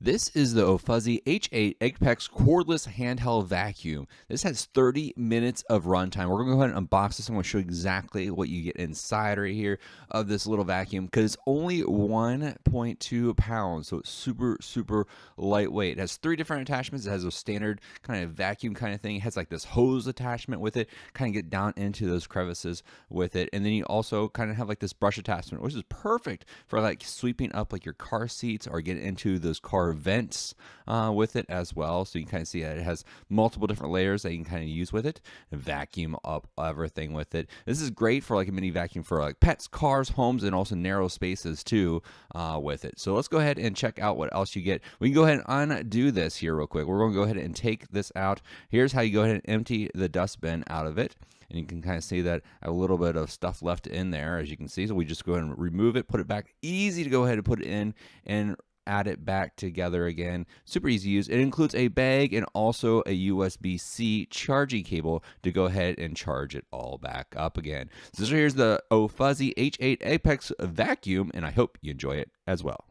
This is the Ofuzzi H8 Apex cordless handheld vacuum. This has 30 minutes of runtime. We're going to go ahead and unbox this. I'm going to show you exactly what you get inside right here of this little vacuum because it's only 1.2 pounds, so it's super, super lightweight. It has 3 different attachments. It has a standard kind of vacuum kind of thing. It has like this hose attachment with it, kind of get down into those crevices with it. And then you also kind of have like this brush attachment, which is perfect for like sweeping up like your car seats or getting into those car vents with it as well. So you can kind of see that it has multiple different layers that you can kind of use with it and vacuum up everything with it. This is great for like a mini vacuum for like pets, cars, homes, and also narrow spaces too with it. So let's go ahead and check out what else you get. We can go ahead and undo this here real quick. We're going to go ahead and take this out. Here's how you go ahead and empty the dustbin out of it. And you can kind of see that a little bit of stuff left in there, as you can see. So we just go ahead and remove it, put it back. Easy to go ahead and put it in and add it back together again. Super easy to use. It includes a bag and also a USB-C charging cable to go ahead and charge it all back up again. So here's the Ofuzzi H8 Apex vacuum, and I hope you enjoy it as well.